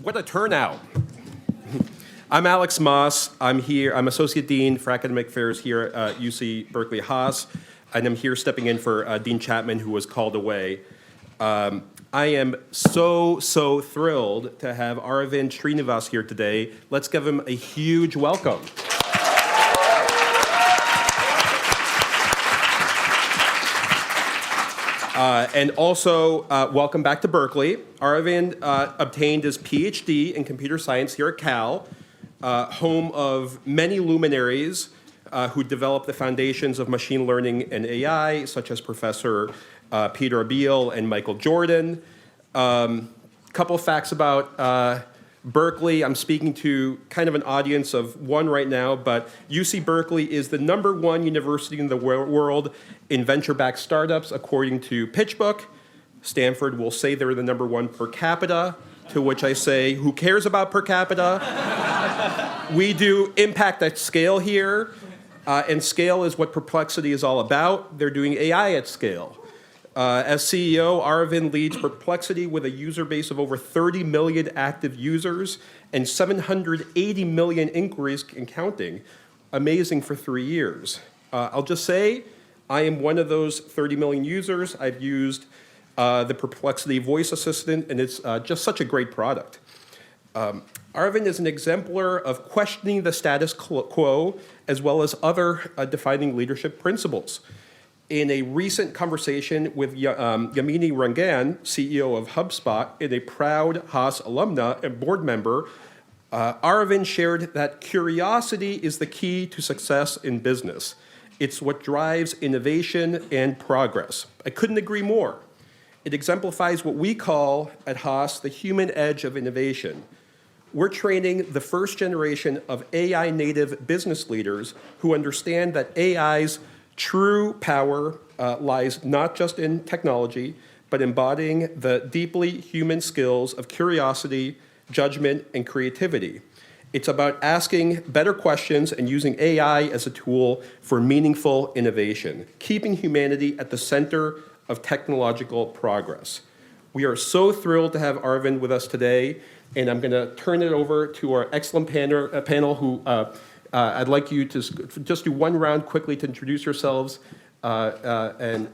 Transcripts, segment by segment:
What a turnout. I'm Alex Moss. I'm Associate Dean for Academic Affairs here at UC Berkeley Haas, and I'm here stepping in for Dean Chapman, who was called away. I am so thrilled to have Aravind Srinivas here today. Let's give him a huge welcome. And also, welcome back to Berkeley. Aravind obtained his PhD in computer science here at Cal, home of many luminaries who developed the foundations of machine learning and AI, such as Professor Peter Abbeel and Michael Jordan. Couple facts about Berkeley. I'm speaking to kind of an audience of one right now, but UC Berkeley is the #1 university in the world in venture-backed startups, according to PitchBook. Stanford will say they're the #1 per capita, to which I say, who cares about per capita? We do impact at scale here, and scale is what Perplexity is all about. They're doing AI at scale. As CEO, Aravind leads Perplexity with a user base of over 30 million active users and 780 million inquiries and counting. Amazing for 3 years. I'll just say, I am one of those 30 million users. I've used the Perplexity voice assistant, and it's just such a great product. Aravind is an exemplar of questioning the status quo, as well as other defining leadership principles. In a recent conversation with Yamini Rangan, CEO of HubSpot, and a proud Haas alumna and board member, Aravind shared that curiosity is the key to success in business. It's what drives innovation and progress. I couldn't agree more. It exemplifies what we call at Haas the human edge of innovation. We're training the first generation of AI-native business leaders who understand that AI's true power lies not just in technology, but embodying the deeply human skills of curiosity, judgment, and creativity. It's about asking better questions and using AI as a tool for meaningful innovation, keeping humanity at the center of technological progress. We are so thrilled to have Aravind with us today, and I'm going to turn it over to our excellent panel who I'd like you to just do one round quickly to introduce yourselves and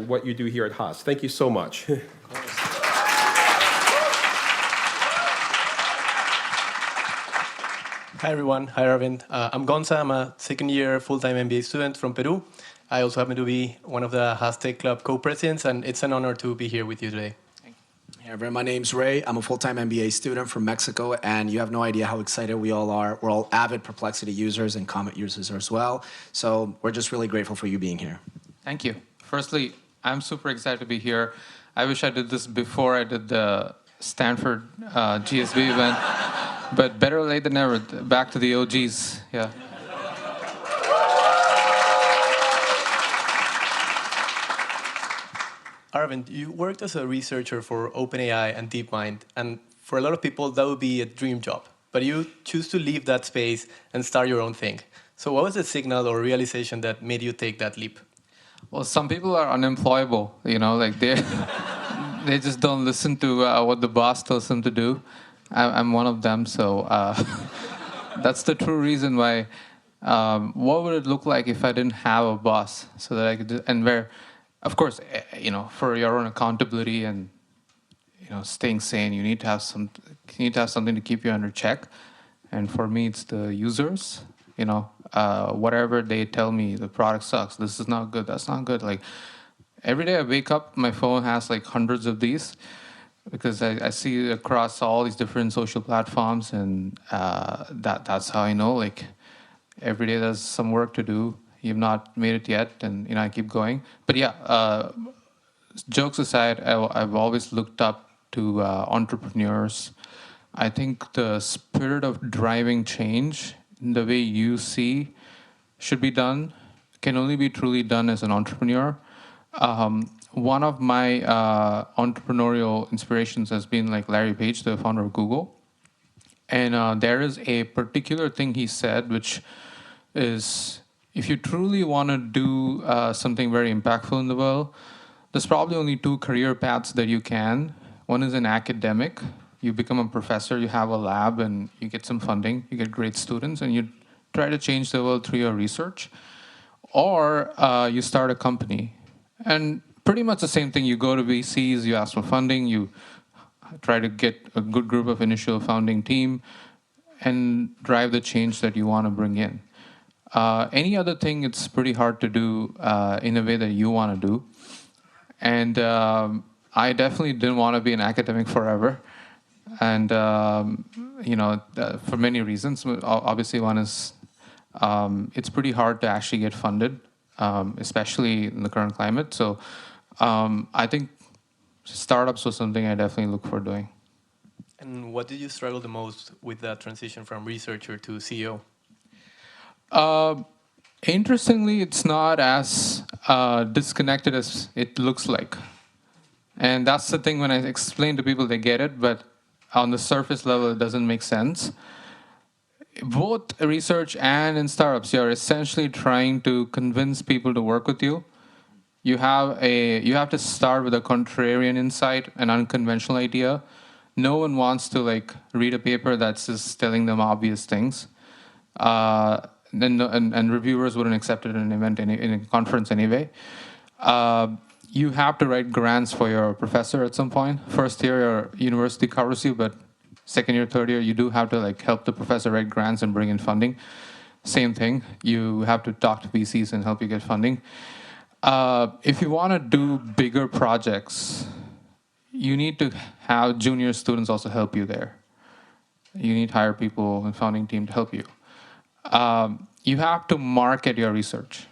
what you do here at Haas. Thank you so much. Hi, everyone. Hi, Aravind. I'm Gonza. I'm a second-year full-time MBA student from Peru. I also happen to be one of the Haas Tech Club co-presidents, and it's an honor to be here with you today. Hey everyone, my name's Ray. I'm a full-time MBA student from Mexico, and you have no idea how excited we all are. We're all avid Perplexity users and Comet users as well. So we're just really grateful for you being here. Thank you. Firstly, I'm super excited to be here. I wish I did this before I did the Stanford GSB event, but better late than never. Back to the OGs, yeah. Aravind, you worked as a researcher for OpenAI and DeepMind, and for a lot of people, that would be a dream job. But you choose to leave that space and start your own thing. So what was the signal or realization that made you take that leap? Well, some people are unemployable, like they just don't listen to what the boss tells them to do. I'm one of them, so that's the true reason why. What would it look like if I didn't have a boss, so that I could do, and where, of course, for your own accountability and staying sane, you need to have something to keep you under check. And for me, it's the users. Whatever they tell me, the product sucks. This is not good. That's not good. Like every day I wake up, my phone has like hundreds of these because I see it across all these different social platforms, and that's how I know. Like every day there's some work to do. You've not made it yet, and I keep going. But yeah, jokes aside, I've always looked up to entrepreneurs. I think the spirit of driving change in the way you see should be done can only be truly done as an entrepreneur. One of my entrepreneurial inspirations has been like Larry Page, the founder of Google. And there is a particular thing he said, which is, if you truly want to do something very impactful in the world, there's probably only 2 career paths that you can. One is an academic, You become a professor, you have a lab, and you get some funding, you get great students, and you try to change the world through your research. Or you start a company. And pretty much the same thing. You go to VCs, you ask for funding, you try to get a good group of initial founding team, and drive the change that you want to bring in. Any other thing, it's pretty hard to do in a way that you want to do. And I definitely didn't want to be an academic forever. And, for many reasons. Obviously, one is it's pretty hard to actually get funded, especially in the current climate. So I think startups was something I definitely look for doing. And what did you struggle the most with that transition from researcher to CEO? Interestingly, it's not as disconnected as it looks like. And that's the thing, when I explain to people, they get it, but on the surface level, it doesn't make sense. Both research and in startups, you're essentially trying to convince people to work with you. You have to start with a contrarian insight, an unconventional idea. No one wants to read a paper that's just telling them obvious things. And reviewers wouldn't accept it in an event, in a conference anyway. You have to write grants for your professor at some point. First year, your university covers you, but second year, third year, you do have to help the professor write grants and bring in funding. Same thing. You have to talk to VCs and help you get funding. If you want to do bigger projects, you need to have junior students also help you there. You need to hire people and founding team to help you. You have to market your research.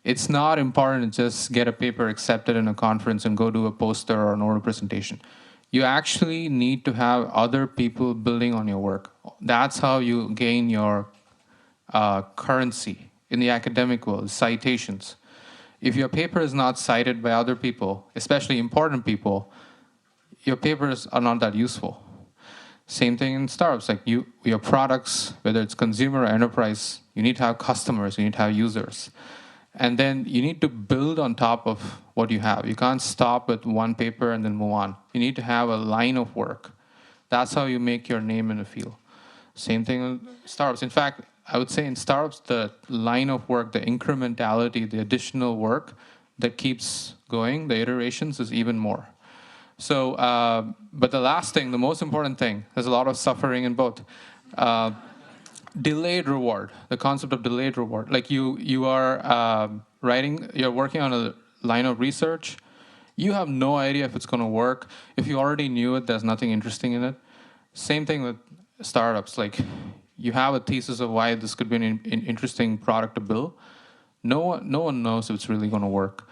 It's not important to just get a paper accepted in a conference and go do a poster or an oral presentation. You actually need to have other people building on your work. That's how you gain your currency in the academic world, citations. If your paper is not cited by other people, especially important people, your papers are not that useful. Same thing in startups, your products, whether it's consumer or enterprise, you need to have customers, you need to have users. And then you need to build on top of what you have. You can't stop with one paper and then move on. You need to have a line of work. That's how you make your name in the field. Same thing in startups. In fact, I would say in startups, the line of work, the incrementality, the additional work that keeps going, the iterations is even more. So, but the last thing, the most important thing, there's a lot of suffering in both. Delayed reward, the concept of delayed reward. You are you're working on a line of research. You have no idea if it's going to work. If you already knew it, there's nothing interesting in it. Same thing with startups. You have a thesis of why this could be an interesting product to build. No one knows if it's really going to work.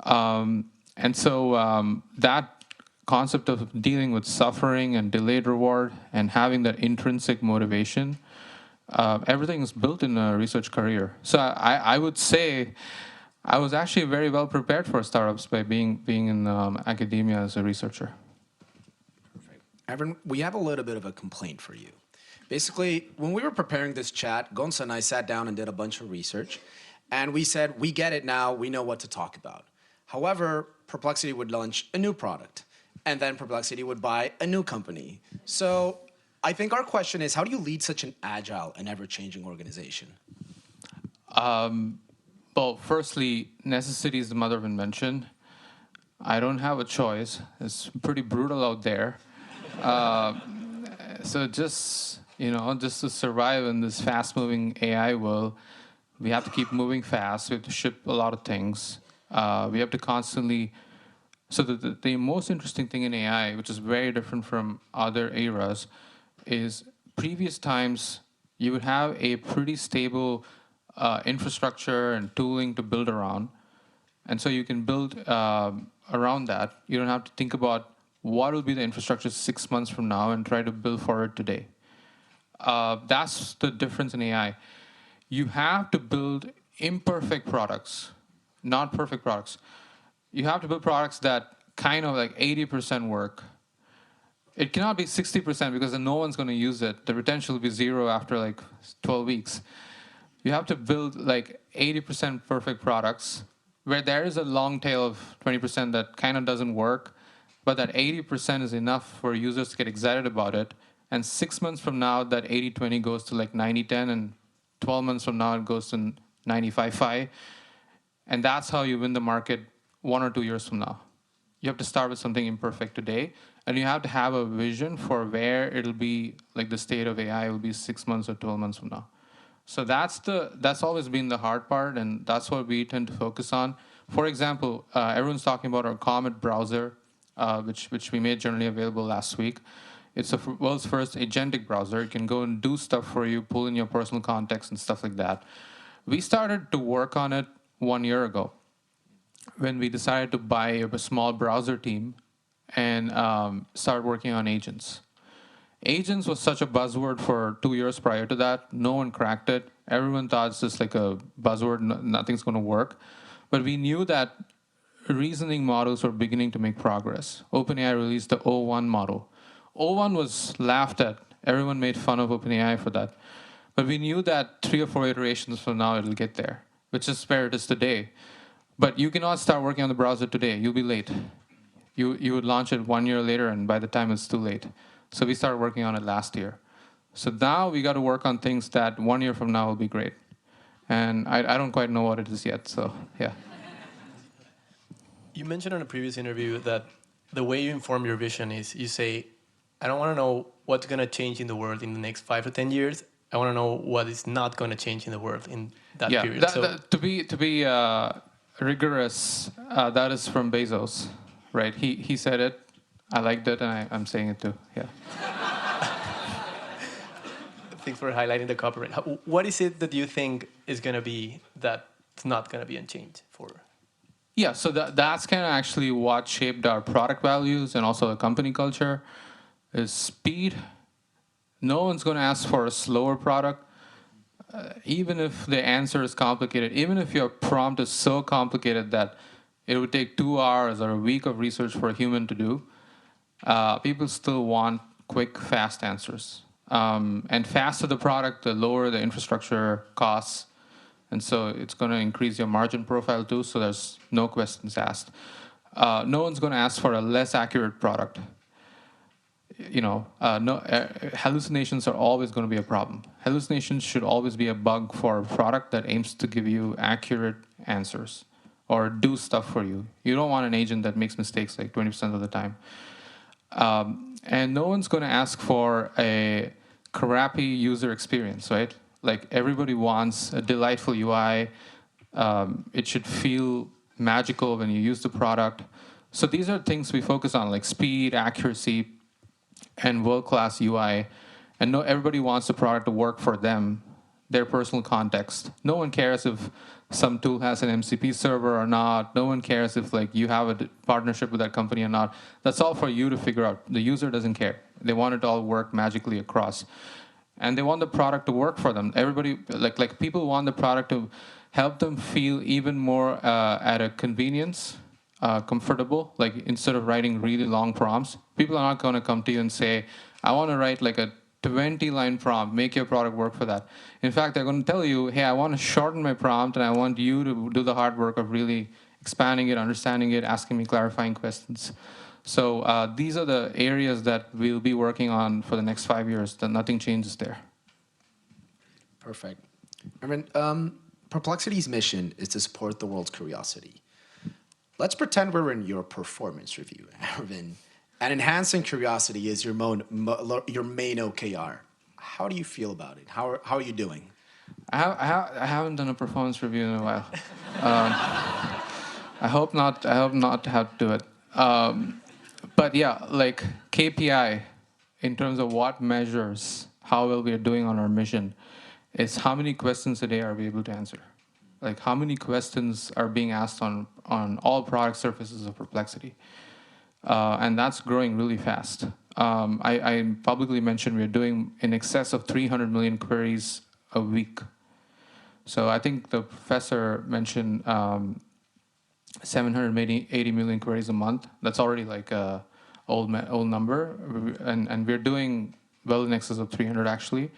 And so that concept of dealing with suffering and delayed reward and having that intrinsic motivation, everything is built in a research career. So I would say I was actually very well prepared for startups by being in academia as a researcher. Perfect. Aravind, we have a little bit of a complaint for you. Basically, when we were preparing this chat, Gonza and I sat down and did a bunch of research. And we said, we get it now, we know what to talk about. However, Perplexity would launch a new product. And then Perplexity would buy a new company. So I think our question is, how do you lead such an agile and ever-changing organization? Well, firstly, necessity is the mother of invention. I don't have a choice. It's pretty brutal out there. So just to survive in this fast-moving AI world, we have to keep moving fast. We have to ship a lot of things. We have to constantly... So the most interesting thing in AI, which is very different from other eras, is previous times you would have a pretty stable infrastructure and tooling to build around. And so you can build around that. You don't have to think about what will be the infrastructure 6 months from now and try to build for it today. That's the difference in AI. You have to build imperfect products, not perfect products. You have to build products that kind of 80% work. It cannot be 60% because then no one's going to use it. The retention will be zero after 12 weeks. You have to build 80% perfect products where there is a long tail of 20% that kind of doesn't work, but that 80% is enough for users to get excited about it. And 6 months from now, that 80-20 goes to like 90-10, and 12 months from now, it goes to 95-5. And that's how you win the market 1 or 2 years from now. You have to start with something imperfect today, and you have to have a vision for where it'll be, like the state of AI will be 6 months or 12 months from now. So that's always been the hard part, and that's what we tend to focus on. For example, everyone's talking about our Comet browser, which we made generally available last week. It's the world's first agentic browser. It can go and do stuff for you, pull in your personal context and stuff like that. We started to work on it 1 year ago when we decided to buy a small browser team and start working on agents. Agents was such a buzzword for 2 years prior to that. No one cracked it. Everyone thought it's just like a buzzword, nothing's going to work. But we knew that reasoning models were beginning to make progress. OpenAI released the O1 model. O1 was laughed at. Everyone made fun of OpenAI for that. But we knew that 3 or 4 iterations from now it'll get there, which is where it is today. But you cannot start working on the browser today. You'll be late. You would launch it 1 year later, and by the time it's too late. So we started working on it last year. So now we got to work on things that 1 year from now will be great. And I don't quite know what it is yet, so yeah. You mentioned in a previous interview that the way you inform your vision is you say, I don't want to know what's going to change in the world in the next 5 to 10 years. I want to know what is not going to change in the world in that period. To be rigorous, that is from Bezos, right? He said it. I liked it, and I'm saying it too. Yeah. Thanks for highlighting the copyright. What is it that you think is going to be that's not going to be unchanged for? Yeah, so that's kind of actually what shaped our product values and also the company culture is speed. No one's going to ask for a slower product, even if the answer is complicated, even if your prompt is so complicated that it would take 2 hours or a week of research for a human to do. People still want quick, fast answers. And faster the product, the lower the infrastructure costs. And so it's going to increase your margin profile too, so there's no questions asked. No one's going to ask for a less accurate product. Hallucinations are always going to be a problem. Hallucinations should always be a bug for a product that aims to give you accurate answers or do stuff for you. You don't want an agent that makes mistakes like 20% of the time. And no one's going to ask for a crappy user experience, right? Like everybody wants a delightful UI. It should feel magical when you use the product. So these are things we focus on, like speed, accuracy, and world-class UI. And everybody wants the product to work for them, their personal context. No one cares if some tool has an MCP server or not. No one cares if you have a partnership with that company or not. That's all for you to figure out. The user doesn't care. They want it to all work magically across. And they want the product to work for them. Everybody, people want the product to help them feel even more at a convenience, comfortable. Like instead of writing really long prompts, people are not going to come to you and say, I want to write like a 20-line prompt, make your product work for that. In fact, they're going to tell you, hey, I want to shorten my prompt, and I want you to do the hard work of really expanding it, understanding it, asking me clarifying questions. So these are the areas that we'll be working on for the next 5 years, that nothing changes there. Perfect. Aravind, Perplexity's mission is to support the world's curiosity. Let's pretend we're in your performance review, Aravind, and enhancing curiosity is your main OKR. How do you feel about it? How are you doing? I haven't done a performance review in a while. I hope not to have to do it. But yeah, like KPI, in terms of what measures how well we are doing on our mission, is how many questions a day are we able to answer? Like how many questions are being asked on all product surfaces of Perplexity? And that's growing really fast. I publicly mentioned we're doing in excess of 300 million queries a week. So I think the professor mentioned 780 million queries a month. That's already like a old number. And we're doing well in excess of 300 actually.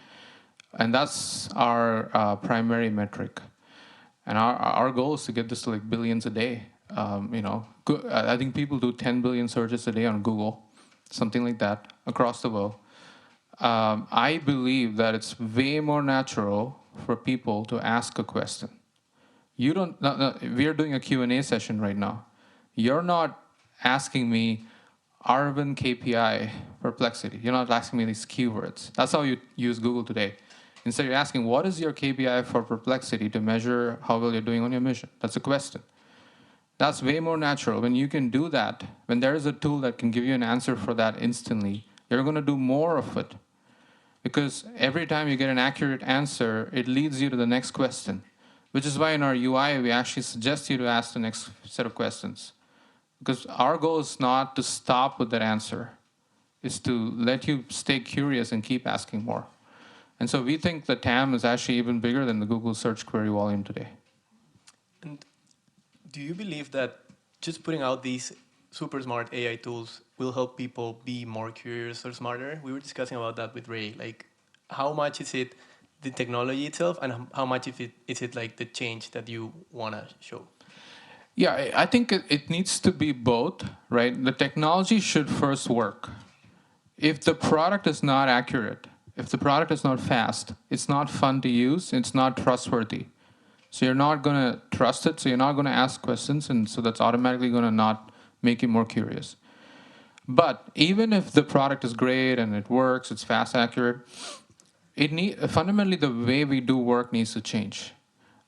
And that's our primary metric. And our goal is to get this to like billions a day. I think people do 10 billion searches a day on Google, something like that, across the world. I believe that it's way more natural for people to ask a question. You don't. No, we're doing a Q&A session right now. You're not asking me Aravind KPI Perplexity. You're not asking me these keywords. That's how you use Google today. Instead, you're asking, what is your KPI for Perplexity to measure how well you're doing on your mission? That's a question. That's way more natural. When you can do that, when there is a tool that can give you an answer for that instantly, you're going to do more of it. Because every time you get an accurate answer, it leads you to the next question. Which is why in our UI, we actually suggest you to ask the next set of questions. Because our goal is not to stop with that answer. It's to let you stay curious and keep asking more. And so we think the TAM is actually even bigger than the Google search query volume today. And do you believe that just putting out these super smart AI tools will help people be more curious or smarter? We were discussing about that with Ray. Like, how much is it the technology itself, and how much is it like the change that you want to show? Yeah, I think it needs to be both, right? The technology should first work. If the product is not accurate, if the product is not fast, it's not fun to use, it's not trustworthy. So you're not going to trust it, so you're not going to ask questions, and so that's automatically going to not make you more curious. But even if the product is great and it works, it's fast, accurate, fundamentally the way we do work needs to change.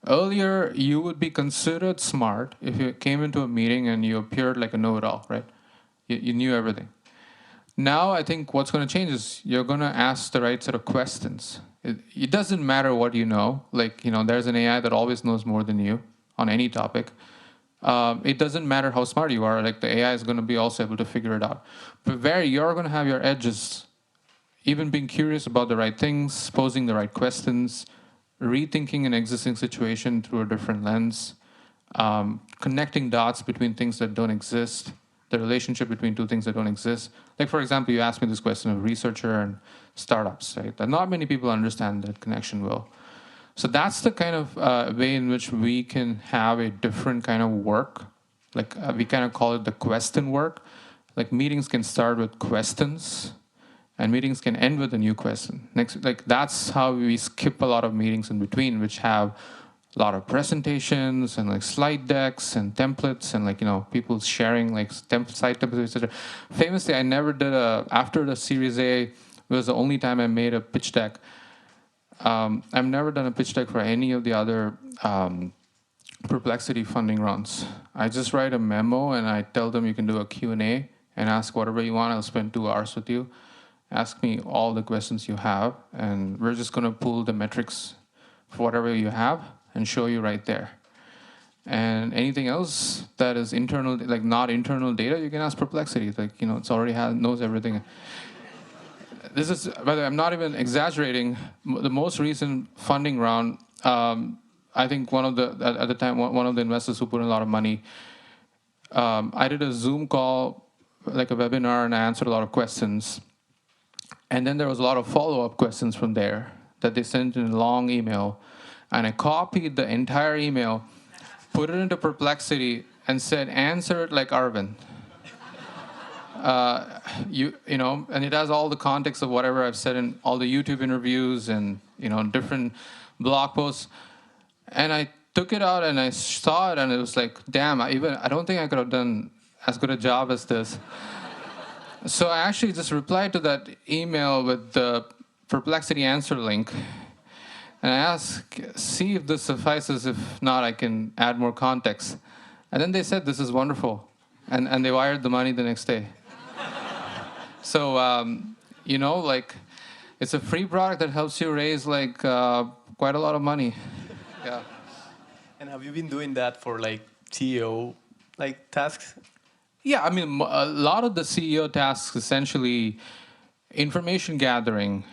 Earlier, you would be considered smart if you came into a meeting and you appeared like a know-it-all, right? You knew everything. Now, I think what's going to change is you're going to ask the right set of questions. It doesn't matter what you know. Like, there's an AI that always knows more than you on any topic. It doesn't matter how smart you are. Like, the AI is going to be also able to figure it out. But where you're going to have your edges, even being curious about the right things, posing the right questions, rethinking an existing situation through a different lens, connecting dots between things that don't exist, the relationship between two things that don't exist. Like, for example, you asked me this question of researcher and startups, right? That not many people understand that connection well. So that's the kind of way in which we can have a different kind of work. Like, we kind of call it the question work. Like, meetings can start with questions, and meetings can end with a new question. That's how we skip a lot of meetings in between, which have a lot of presentations and like slide decks and templates and people sharing like site templates, etc. Famously, I never did after the Series A was the only time I made a pitch deck. I've never done a pitch deck for any of the other Perplexity funding rounds. I just write a memo and I tell them you can do a Q&A and ask whatever you want. I'll spend 2 hours with you. Ask me all the questions you have, and we're just going to pull the metrics for whatever you have and show you right there. And anything else that is internal, like not internal data, you can ask Perplexity. Like, it's already knows everything. This is, by the way, I'm not even exaggerating. The most recent funding round, I think at the time, one of the investors who put in a lot of money, I did a Zoom call, like a webinar, and I answered a lot of questions. And then there was a lot of follow-up questions from there that they sent in a long email. And I copied the entire email, put it into Perplexity, and said, answer it like Aravind. And it has all the context of whatever I've said in all the YouTube interviews and, different blog posts. And I took it out and I saw it, and it was like, damn, I don't think I could have done as good a job as this. So I actually just replied to that email with the Perplexity answer link. And I asked, see if this suffices. If not, I can add more context. And then they said, this is wonderful. And they wired the money the next day. So, it's a free product that helps you raise, quite a lot of money. Yeah. And have you been doing that for, CEO, tasks? Yeah, I mean, a lot of the CEO tasks, essentially, information gathering,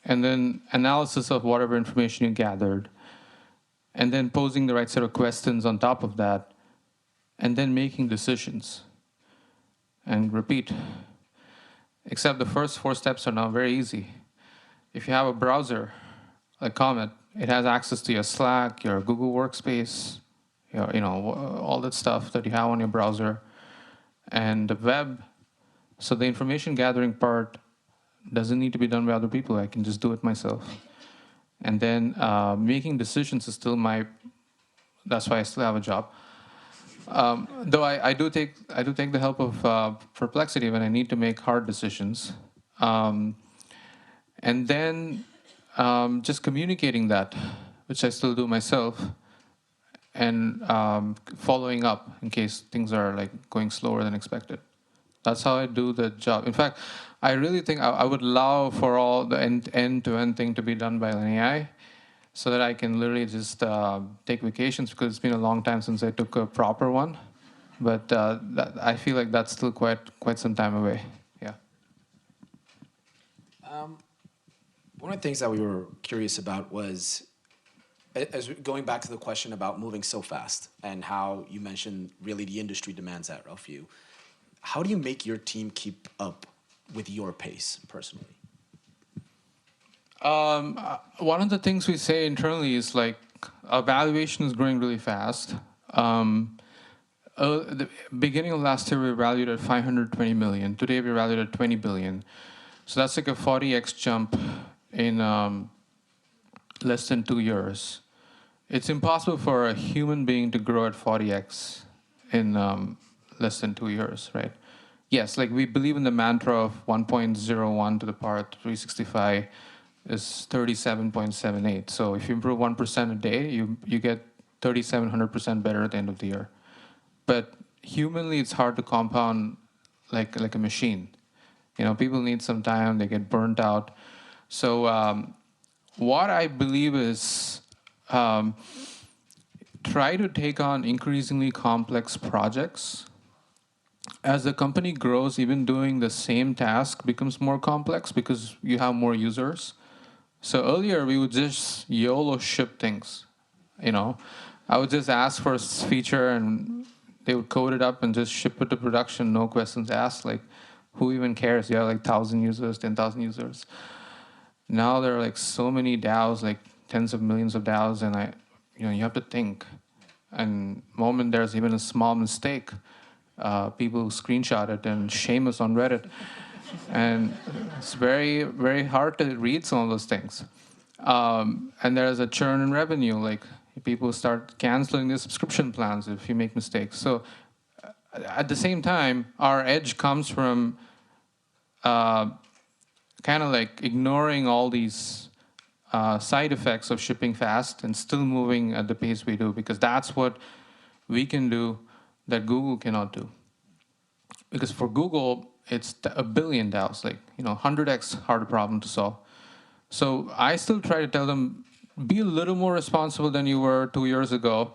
and then analysis of whatever information you gathered, and then posing the right set of questions on top of that, and then making decisions. And repeat. Except the first 4 steps are now very easy. If you have a browser, like Comet, it has access to your Slack, your Google Workspace, all that stuff that you have on your browser, and the web. So the information gathering part doesn't need to be done by other people. I can just do it myself. And then making decisions is still that's why I still have a job. Though I do take the help of Perplexity when I need to make hard decisions. And then just communicating that, which I still do myself, and following up in case things are like going slower than expected. That's how I do the job. In fact, I really think I would love for all the end-to-end thing to be done by an AI, so that I can literally just take vacations, because it's been a long time since I took a proper one. But I feel like that's still quite some time away. Yeah. One of the things that we were curious about was, going back to the question about moving so fast and how you mentioned really the industry demands that of you. How do you make your team keep up with your pace personally? One of the things we say internally is like our valuation is growing really fast. The beginning of last year, we were valued at 520 million. Today, we're valued at 20 billion. So that's like a 40x jump in less than 2 years. It's impossible for a human being to grow at 40x in less than 2 years, right? Yes, like we believe in the mantra of 1.01 to the power 365 is 37.78. So if you improve 1% a day, you get 3,700% better at the end of the year. But humanly, it's hard to compound like a machine. People need some time, they get burnt out. So what I believe is try to take on increasingly complex projects. As the company grows, even doing the same task becomes more complex because you have more users. So earlier, we would just YOLO ship things. I would just ask for a feature and they would code it up and just ship it to production, no questions asked. Like, who even cares? You have like 1,000 users, 10,000 users. Now there are like so many DAOs, like tens of millions of DAOs, and you have to think. And the moment there's even a small mistake, people screenshot it and shame us on Reddit. And it's very, very hard to read some of those things. And there's a churn in revenue, like people start canceling their subscription plans if you make mistakes. So at the same time, our edge comes from kind of like ignoring all these side effects of shipping fast and still moving at the pace we do, because that's what we can do that Google cannot do. Because for Google, it's a billion DAOs, like 100x harder problem to solve. So I still try to tell them, be a little more responsible than you were 2 years ago,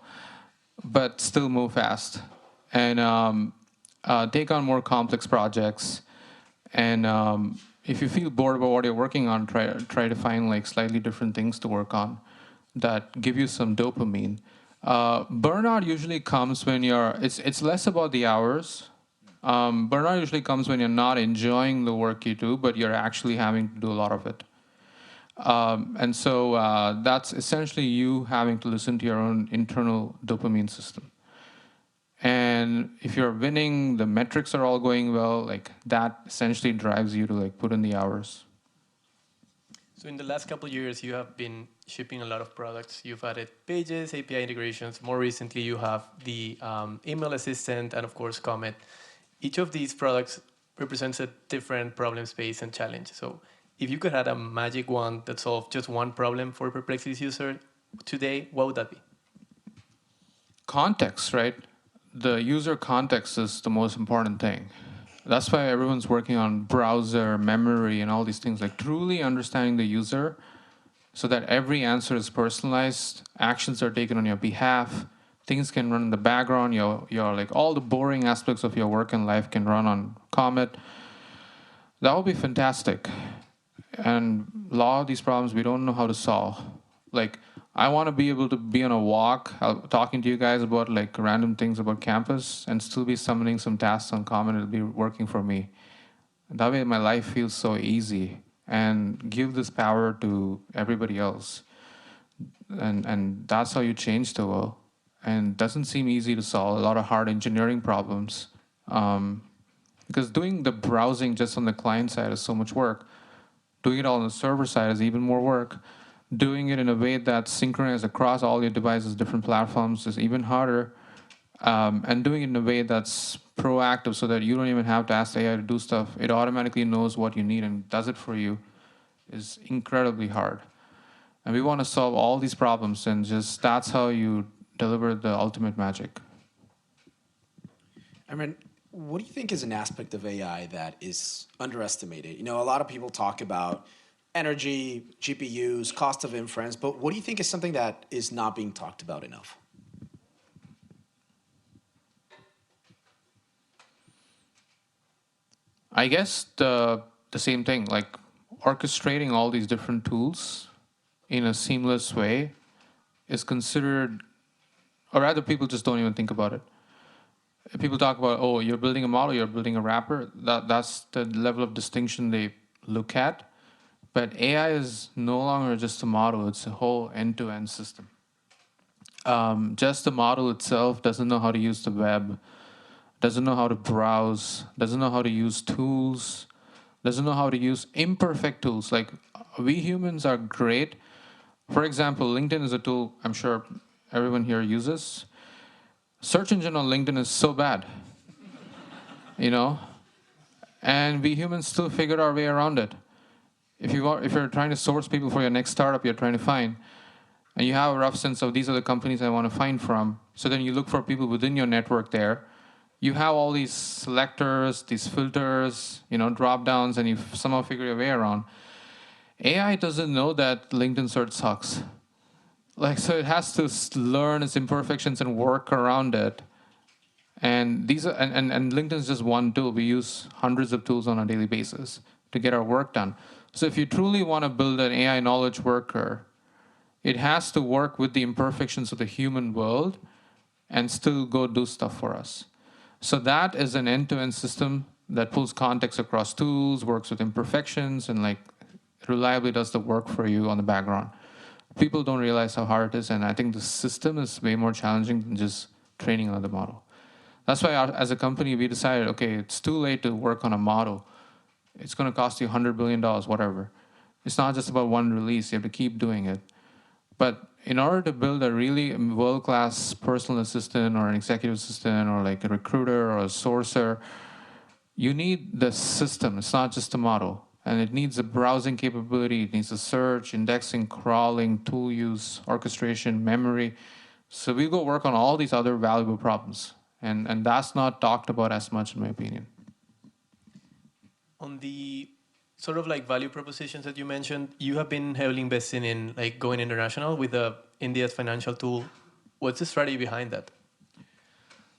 but still move fast and take on more complex projects. And if you feel bored about what you're working on, try to find like slightly different things to work on that give you some dopamine. Burnout usually comes when it's less about the hours. Burnout usually comes when you're not enjoying the work you do, but you're actually having to do a lot of it. And so that's essentially you having to listen to your own internal dopamine system. And if you're winning, the metrics are all going well, like that essentially drives you to like put in the hours. So in the last couple of years, you have been shipping a lot of products. You've added pages, API integrations. More recently, you have the email assistant and, of course, Comet. Each of these products represents a different problem space and challenge. So if you could have a magic wand that solved just one problem for Perplexity's user today, what would that be? Context, right? The user context is the most important thing. That's why everyone's working on browser, memory, and all these things, like truly understanding the user so that every answer is personalized, actions are taken on your behalf, things can run in the background, your like all the boring aspects of your work and life can run on Comet. That would be fantastic. And a lot of these problems we don't know how to solve. Like, I want to be able to be on a walk, talking to you guys about like random things about campus and still be summoning some tasks on Comet. It'll be working for me. That way my life feels so easy, and give this power to everybody else. And that's how you change the world. and doesn't seem easy to solve. A lot of hard engineering problems. Because doing the browsing just on the client side is so much work. Doing it all on the server side is even more work. Doing it in a way that's synchronized across all your devices, different platforms, is even harder. And doing it in a way that's proactive so that you don't even have to ask AI to do stuff. It automatically knows what you need and does it for you is incredibly hard. And we want to solve all these problems, and just that's how you deliver the ultimate magic. I mean, what do you think is an aspect of AI that is underestimated? You know, a lot of people talk about energy, GPUs, cost of inference, but what do you think is something that is not being talked about enough? I guess the same thing, like orchestrating all these different tools in a seamless way is considered, or rather people just don't even think about it. People talk about, oh, you're building a model, you're building a wrapper. That's the level of distinction they look at. But AI is no longer just a model, it's a whole end-to-end system. Just the model itself doesn't know how to use the web, doesn't know how to browse, doesn't know how to use tools, doesn't know how to use imperfect tools. Like, we humans are great. For example, LinkedIn is a tool I'm sure everyone here uses. Search engine on LinkedIn is so bad, you know? And we humans still figured our way around it. If you're trying to source people for your next startup you're trying to find, and you have a rough sense of these are the companies I want to find from, so then you look for people within your network there. You have all these selectors, these filters, drop downs, and you somehow figure your way around. AI doesn't know that LinkedIn search sucks. So it has to learn its imperfections and work around it. And LinkedIn is just one tool. We use hundreds of tools on a daily basis to get our work done. So if you truly want to build an AI knowledge worker, it has to work with the imperfections of the human world and still go do stuff for us. So that is an end-to-end system that pulls context across tools, works with imperfections, and reliably does the work for you on the background. People don't realize how hard it is, and I think the system is way more challenging than just training another model. That's why as a company, we decided, okay, it's too late to work on a model. It's going to cost you $100 billion, whatever. It's not just about one release. You have to keep doing it. But in order to build a really world-class personal assistant or an executive assistant or like a recruiter or a sourcer, you need the system. It's not just a model. And it needs a browsing capability. It needs a search, indexing, crawling, tool use, orchestration, memory. So we go work on all these other valuable problems. And that's not talked about as much, in my opinion. On the sort of value propositions that you mentioned, you have been heavily investing in going international with India's financial tool. What's the strategy behind that?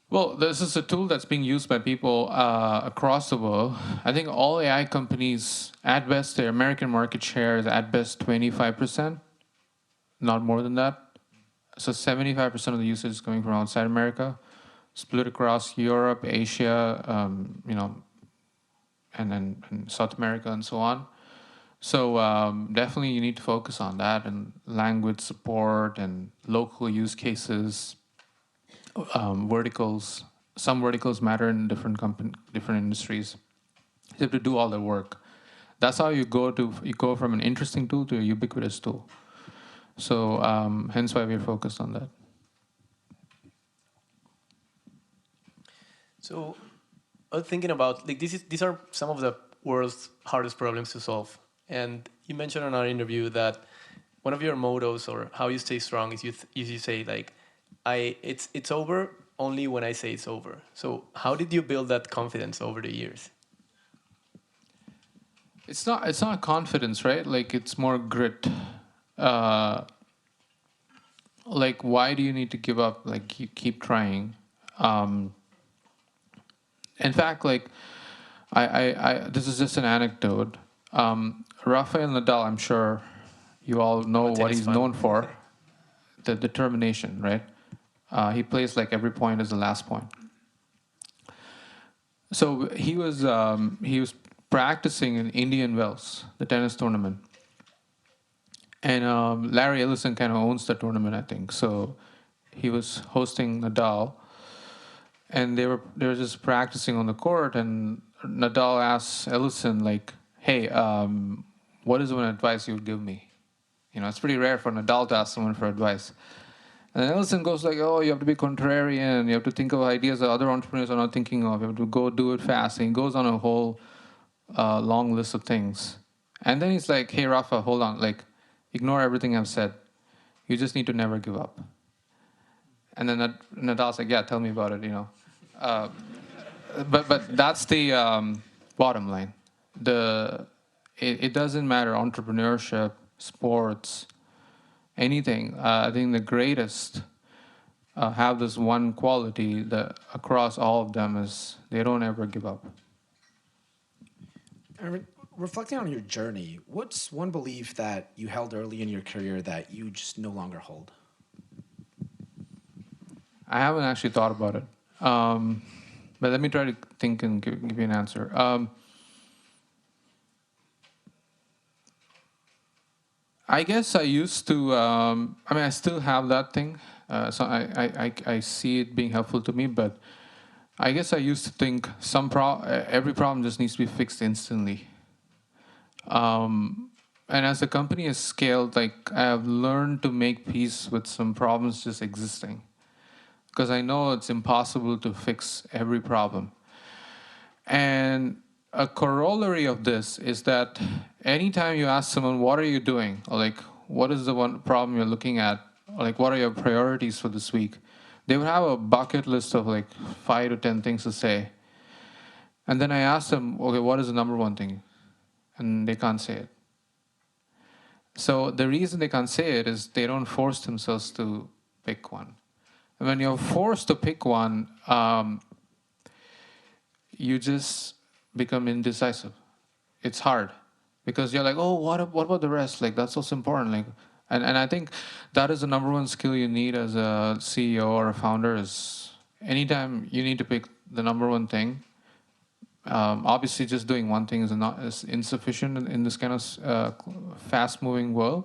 Well, this is a tool that's being used by people across the world. I think all AI companies, at best, their American market share is at best 25%, not more than that. So 75% of the usage is coming from outside America, split across Europe, Asia, and South America and so on. So definitely you need to focus on that, and language support and local use cases. Verticals. Some verticals matter in different industries. You have to do all the work. That's how you go from an interesting tool to a ubiquitous tool. So hence why we're focused on that. So I was thinking about these are some of the world's hardest problems to solve. And you mentioned in our interview that one of your mottos or how you stay strong is you say it's over only when I say it's over. So how did you build that confidence over the years? It's not confidence, right? It's more grit. Why do you need to give up? You keep trying. In fact, this is just an anecdote. Rafael Nadal, I'm sure you all know what he's known for, the determination, right? He plays every point is the last point. So he was practicing in Indian Wells, the tennis tournament, and Larry Ellison kind of owns the tournament, I think. So he was hosting Nadal, and they were just practicing on the court, and Nadal asks Ellison like, "Hey, what is one advice you would give me?" You know, it's pretty rare for Nadal to ask someone for advice. And then Ellison goes like, "Oh, you have to be contrarian. You have to think of ideas that other entrepreneurs are not thinking of. You have to go do it fast." And he goes on a whole long list of things. And then he's like, "Hey, Rafa, hold on. Like, ignore everything I've said. You just need to never give up." And then Nadal's like, "Yeah, tell me about it, you know." But that's the bottom line. It doesn't matter, entrepreneurship, sports, anything. I think the greatest have this one quality that across all of them is they don't ever give up. Aravind, reflecting on your journey, what's one belief that you held early in your career that you just no longer hold? I haven't actually thought about it. But let me try to think and give you an answer. I guess I used to, I still have that thing. So I see it being helpful to me, but I guess I used to think every problem just needs to be fixed instantly. And as the company has scaled, like I have learned to make peace with some problems just existing. Because I know it's impossible to fix every problem. And a corollary of this is that anytime you ask someone, "What are you doing?" or like, "What is the one problem you're looking at?" or like, "What are your priorities for this week?" they would have a bucket list of like 5 to 10 things to say. And then I ask them, "Okay, what is the number one thing?" And they can't say it. So the reason they can't say it is they don't force themselves to pick one. And when you're forced to pick one, you just become indecisive. It's hard because you're like, "Oh, what about the rest? Like that's also important." Like, and I think that is the number one skill you need as a CEO or a founder is anytime you need to pick the number one thing. Obviously, just doing one thing is insufficient in this kind of fast-moving world.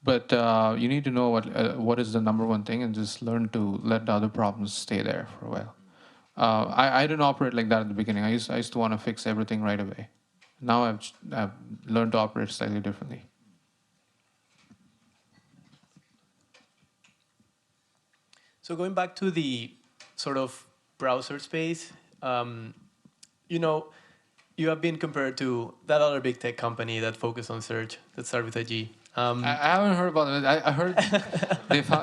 But you need to know what is the number one thing and just learn to let the other problems stay there for a while. I didn't operate like that at the beginning. I used to want to fix everything right away. Now I've learned to operate slightly differently. So going back to the sort of browser space, you know, you have been compared to that other big tech company that focused on search that started with a G. I haven't heard about it. I heard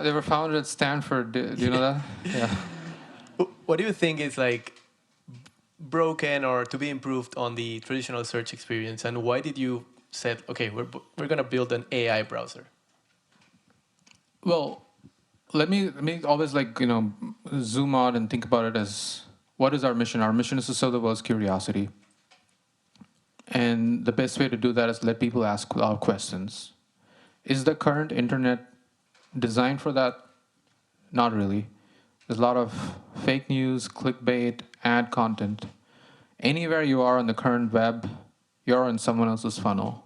they were founded at Stanford. Do you know that? Yeah. What do you think is like broken or to be improved on the traditional search experience, and why did you said, "Okay, we're gonna build an AI browser"? Well, let me always zoom out and think about it as what is our mission? Our mission is to serve the world's curiosity. And the best way to do that is let people ask a lot of questions. Is the current internet designed for that? Not really. There's a lot of fake news, clickbait, ad content. Anywhere you are on the current web, you're in someone else's funnel.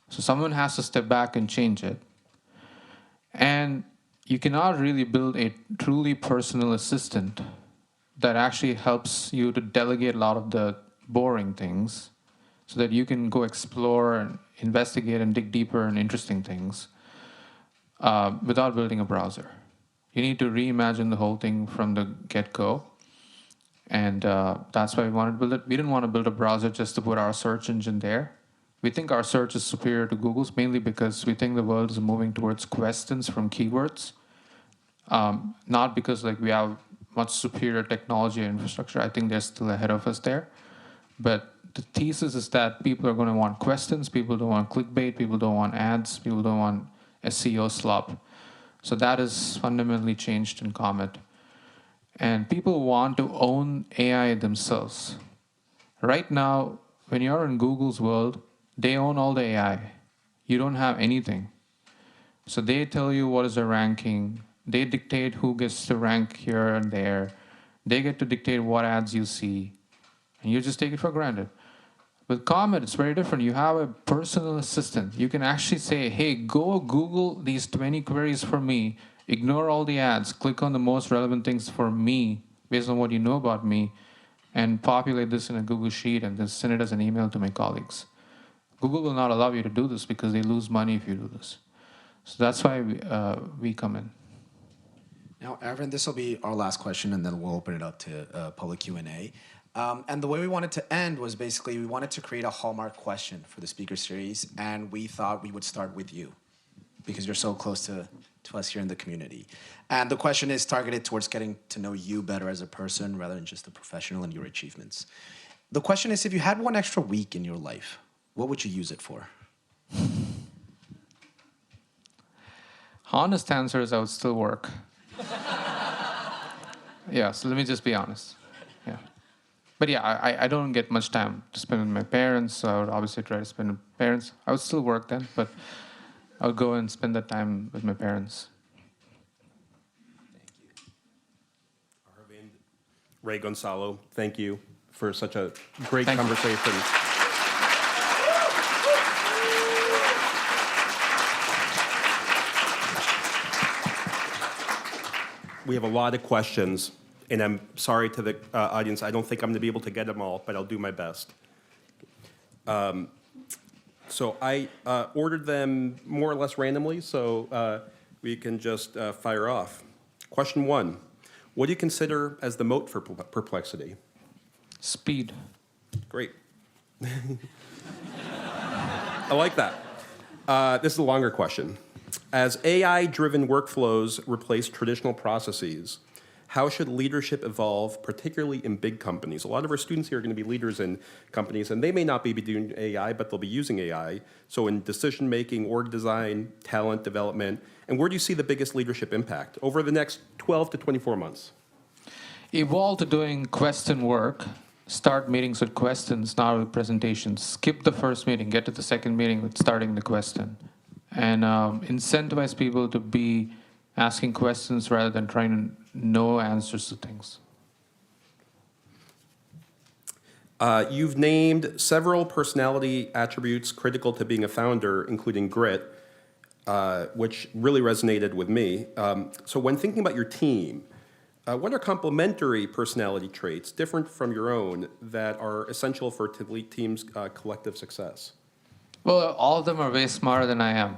So someone has to step back and change it. And you cannot really build a truly personal assistant that actually helps you to delegate a lot of the boring things so that you can go explore and investigate and dig deeper in interesting things without building a browser. You need to reimagine the whole thing from the get-go. And that's why we wanted to build it. We didn't want to build a browser just to put our search engine there. We think our search is superior to Google's, mainly because we think the world is moving towards questions from keywords. Not because we have much superior technology and infrastructure. I think they're still ahead of us there. But the thesis is that people are going to want questions. People don't want clickbait. People don't want ads. People don't want SEO slop. So that is fundamentally changed in Comet. And people want to own AI themselves. Right now, when you're in Google's world, they own all the AI. You don't have anything. So they tell you what is the ranking. They dictate who gets to rank here and there. They get to dictate what ads you see. And you just take it for granted. With Comet, it's very different. You have a personal assistant. You can actually say, "Hey, go Google these 20 queries for me. ignore all the ads, click on the most relevant things for me based on what you know about me, and populate this in a Google Sheet and then send it as an email to my colleagues. Google will not allow you to do this because they lose money if you do this. So that's why we come in. Now, Aravind, this will be our last question, and then we'll open it up to public Q&A. And the way we wanted to end was basically we wanted to create a hallmark question for the speaker series, and we thought we would start with you because you're so close to us here in the community. And the question is targeted towards getting to know you better as a person rather than just a professional and your achievements. The question is, if you had one extra week in your life, what would you use it for? Honest answer is I would still work. Yeah, so let me just be honest. Yeah. But yeah, I don't get much time to spend with my parents, so I would obviously try to spend with parents. I would still work then, but I would go and spend that time with my parents. Thank you. Aravind, Ray Gonzalo, thank you for such a great Thank you. conversation. We have a lot of questions, and I'm sorry to the audience. I don't think I'm going to be able to get them all, but I'll do my best. So I ordered them more or less randomly, so we can just fire off. Question 1. What do you consider as the moat for Perplexity? Speed. Great. I like that. This is a longer question. As AI-driven workflows replace traditional processes, how should leadership evolve, particularly in big companies? A lot of our students here are going to be leaders in companies, and they may not be doing AI, but they'll be using AI. So in decision-making, org design, talent development, and where do you see the biggest leadership impact over the next 12 to 24 months? Evolve to doing question work. Start meetings with questions, not with presentations. Skip the first meeting, get to the second meeting with starting the question. And incentivize people to be asking questions rather than trying to know answers to things. You've named several personality attributes critical to being a founder, including grit, which really resonated with me. So when thinking about your team, what are complementary personality traits different from your own that are essential for team's collective success? Well, all of them are way smarter than I am.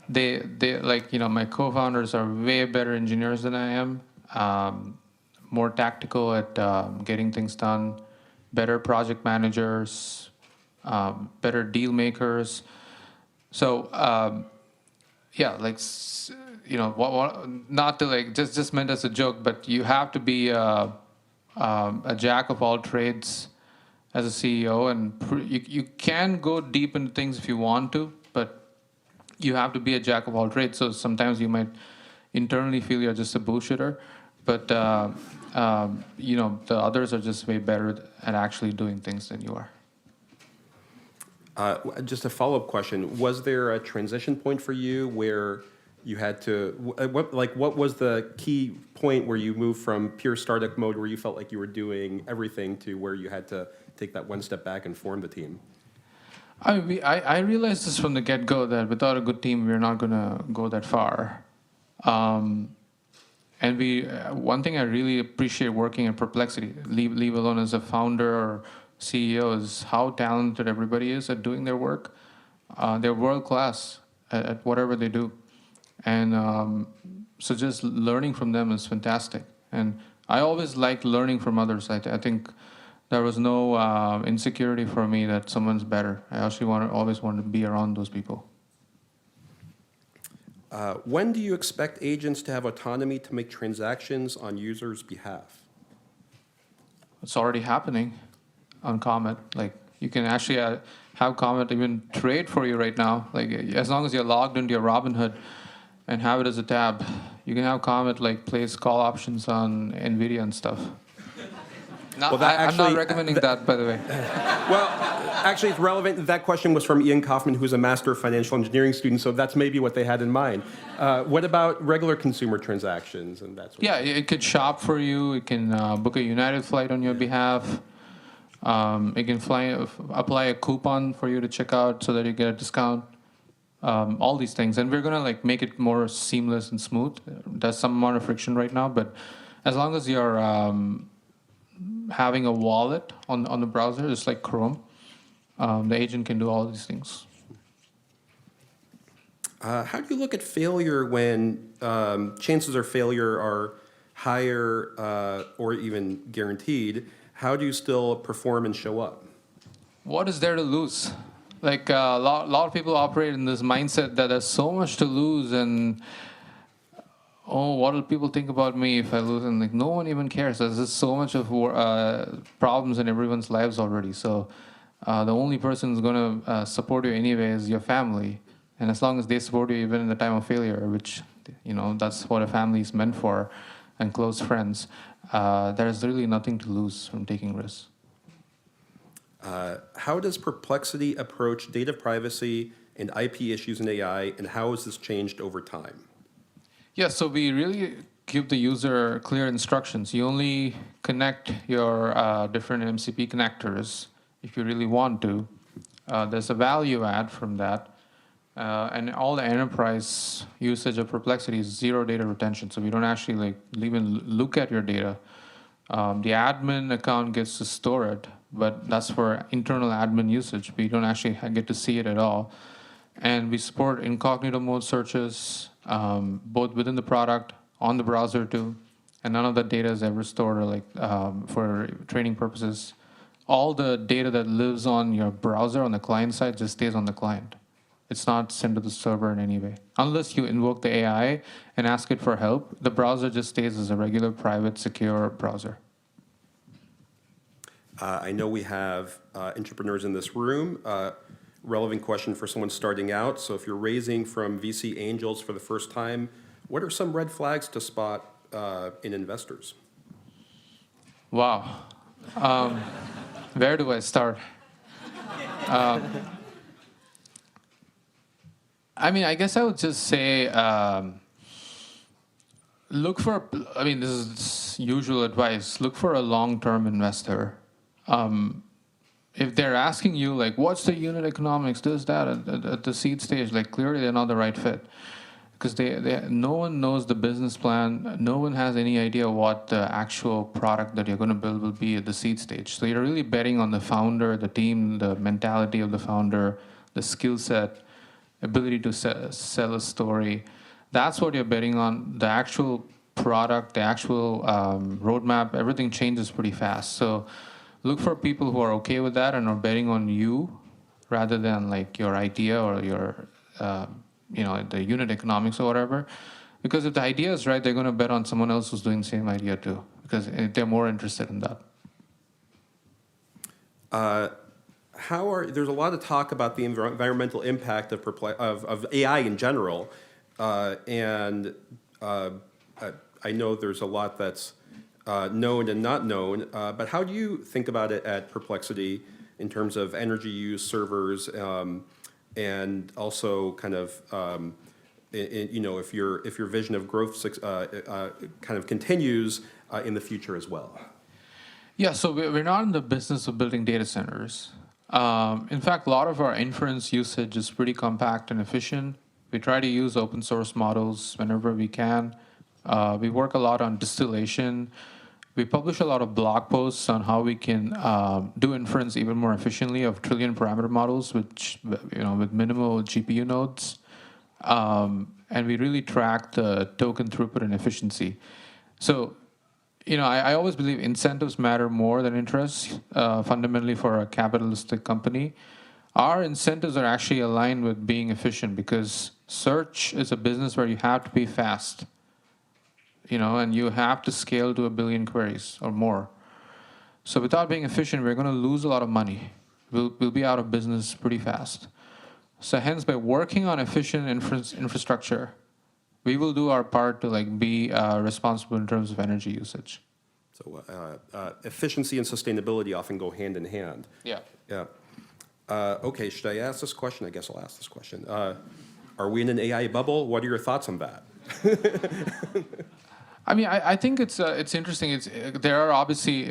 They like, my co-founders are way better engineers than I am, more tactical at getting things done, better project managers, better deal makers. So, not to just meant as a joke, but you have to be a jack of all trades as a CEO, and you can go deep into things if you want to, but you have to be a jack of all trades. So sometimes you might internally feel you're just a bullshitter, but the others are just way better at actually doing things than you are. Just a follow-up question: was there a transition point for you where you had to what was the key point where you moved from pure startup mode, where you felt like you were doing everything, to where you had to take that one step back and form the team? I realized this from the get-go that without a good team, we're not going to go that far. And one thing I really appreciate working at Perplexity, leave alone as a founder or CEO, is how talented everybody is at doing their work. They're world-class at whatever they do. And so just learning from them is fantastic. And I always like learning from others. I think there was no insecurity for me that someone's better. I actually always wanted to be around those people. When do you expect agents to have autonomy to make transactions on users' behalf? It's already happening on Comet. Like, you can actually have Comet even trade for you right now. Like, as long as you're logged into your Robinhood and have it as a tab, you can have Comet place call options on NVIDIA and stuff. No, well, I'm not recommending that, by the way. Well, actually, it's relevant. That question was from Ian Kaufman, who's a master of financial engineering student, so that's maybe what they had in mind. What about regular consumer transactions and that sort of thing? It could shop for you. It can book a United flight on your behalf. It can apply a coupon for you to check out so that you get a discount. all these things, and we're gonna like make it more seamless and smooth. There's some amount of friction right now, but as long as you're having a wallet on the browser, just like Chrome, the agent can do all these things. How do you look at failure when chances of failure are higher or even guaranteed? How do you still perform and show up? What is there to lose? Like a lot of people operate in this mindset that there's so much to lose, and oh, what will people think about me if I lose? And like no one even cares. There's just so much of problems in everyone's lives already. So the only person who's going to support you anyway is your family. And as long as they support you even in the time of failure, which, that's what a family is meant for, and close friends, there's really nothing to lose from taking risks. How does Perplexity approach data privacy and IP issues in AI, and how has this changed over time? Yeah, so we really give the user clear instructions. You only connect your different MCP connectors if you really want to. There's a value add from that. And all the enterprise usage of Perplexity is zero data retention, so we don't actually even look at your data. The admin account gets to store it, but that's for internal admin usage. We don't actually get to see it at all. And we support incognito mode searches, both within the product, on the browser too, and none of that data is ever stored or for training purposes. All the data that lives on your browser on the client side just stays on the client. It's not sent to the server in any way. Unless you invoke the AI and ask it for help, the browser just stays as a regular, private, secure browser. I know we have entrepreneurs in this room. Relevant question for someone starting out. So if you're raising from VC angels for the first time, what are some red flags to spot in investors? Wow. Where do I start? I guess I would just say look for, this is usual advice, look for a long-term investor. If they're asking you, what's the unit economics, this, that, at the seed stage, clearly they're not the right fit. Because no one knows the business plan, no one has any idea what the actual product that you're going to build will be at the seed stage. So you're really betting on the founder, the team, the mentality of the founder, the skill set, ability to sell a story. That's what you're betting on. The actual product, the actual roadmap, everything changes pretty fast. So look for people who are okay with that and are betting on you rather than your idea or your, the unit economics or whatever. Because if the idea is right, they're going to bet on someone else who's doing the same idea too, because they're more interested in that. There's a lot of talk about the environmental impact of AI in general, and I know there's a lot that's known and not known, but how do you think about it at Perplexity in terms of energy use, servers, and also kind of, if your vision of growth kind of continues in the future as well? Yeah, so we're not in the business of building data centers. In fact, a lot of our inference usage is pretty compact and efficient. We try to use open source models whenever we can. We work a lot on distillation. We publish a lot of blog posts on how we can do inference even more efficiently of trillion parameter models, which with minimal GPU nodes. And we really track the token throughput and efficiency. So I always believe incentives matter more than interests, fundamentally for a capitalistic company. Our incentives are actually aligned with being efficient because search is a business where you have to be fast, and you have to scale to 1 billion queries or more. So without being efficient, we're going to lose a lot of money. We'll be out of business pretty fast. So hence, by working on efficient infrastructure, we will do our part to be responsible in terms of energy usage. So efficiency and sustainability often go hand in hand. Yeah. Yeah. Okay, should I ask this question? I guess I'll ask this question. Are we in an AI bubble? What are your thoughts on that? I think it's interesting. There are obviously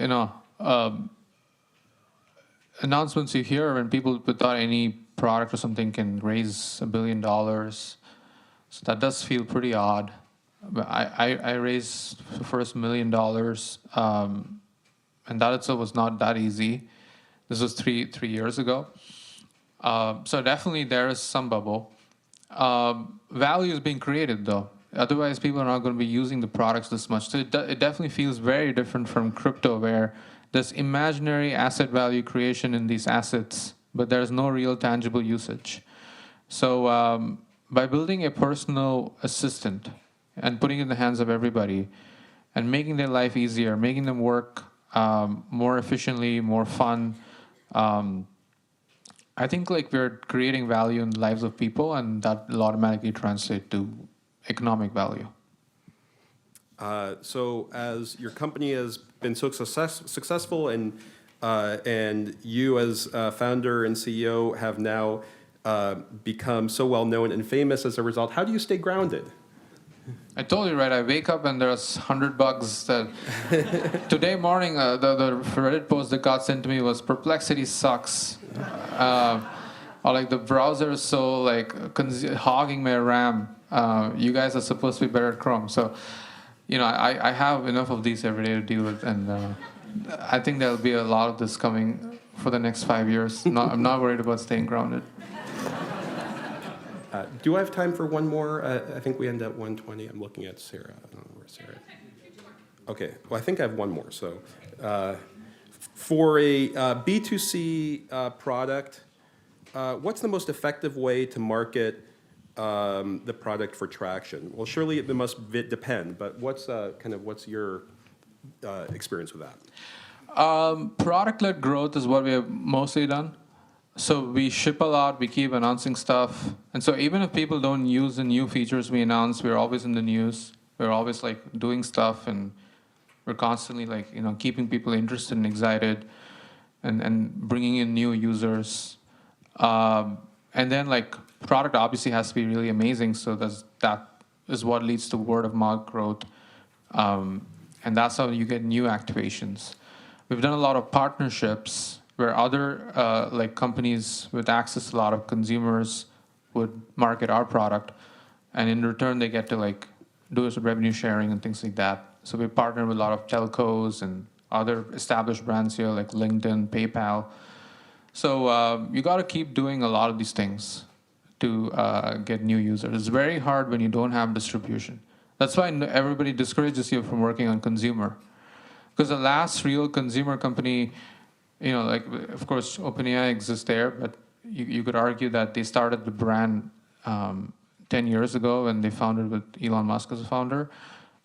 announcements you hear when people without any product or something can raise $1 billion. So that does feel pretty odd. But I raised the first $1 million, and that itself was not that easy. This was three years ago. So definitely there is some bubble. Value is being created though. Otherwise, people are not going to be using the products this much. So it definitely feels very different from crypto, where there's imaginary asset value creation in these assets, but there's no real tangible usage. So by building a personal assistant and putting it in the hands of everybody and making their life easier, making them work more efficiently, more fun, I think like we're creating value in the lives of people, and that will automatically translate to economic value. So as your company has been so successful, and you as founder and CEO have now become so well known and famous as a result, how do you stay grounded? I told you, right? I wake up and there's 100 bugs that... Today morning, the Reddit post that got sent to me was, Perplexity sucks. Or like, the browser is so like hogging my RAM. You guys are supposed to be better at Chrome. So, you know, I have enough of these every day to deal with. And I think there'll be a lot of this coming for the next 5 years. I'm not worried about staying grounded. Do I have time for one more? I think we end at 1:20. I'm looking at Sarah. I don't know where Sarah is. Okay, well, I think I have one more. So for a B2C product, what's the most effective way to market the product for traction? Well, surely it must depend, but what's your experience with that? Product-led growth is what we have mostly done. So we ship a lot, we keep announcing stuff. And so even if people don't use the new features we announce, we're always in the news. We're always like doing stuff, and we're constantly like, you know, keeping people interested and excited, and bringing in new users. And then like product obviously has to be really amazing. So that is what leads to word of mouth growth. And that's how you get new activations. We've done a lot of partnerships where other like companies with access to a lot of consumers would market our product, and in return they get to like do some revenue sharing and things like that. So we partner with a lot of telcos and other established brands here like LinkedIn, PayPal. So you got to keep doing a lot of these things to get new users. It's very hard when you don't have distribution. That's why everybody discourages you from working on consumer, because the last real consumer company, you know, like, of course, OpenAI exists there, but you could argue that they started the brand 10 years ago, and they founded with Elon Musk as a founder.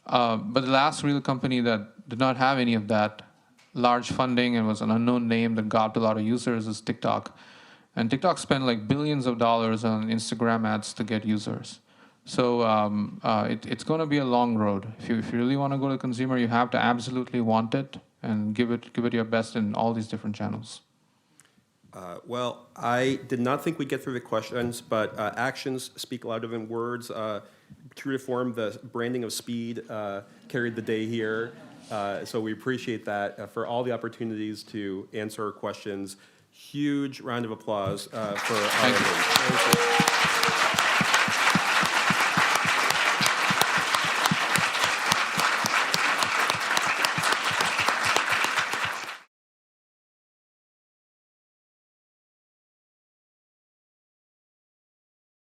But the last real company that did not have any of that large funding and was an unknown name that got a lot of users is TikTok. And TikTok spent like billions of dollars on Instagram ads to get users. So it's going to be a long road. If you really want to go to consumer, you have to absolutely want it and give it your best in all these different channels. Well, I did not think we'd get through the questions, but actions speak louder than words. True to form, the branding of speed carried the day here. So we appreciate that for all the opportunities to answer questions. Huge round of applause for Aravind. Thank you.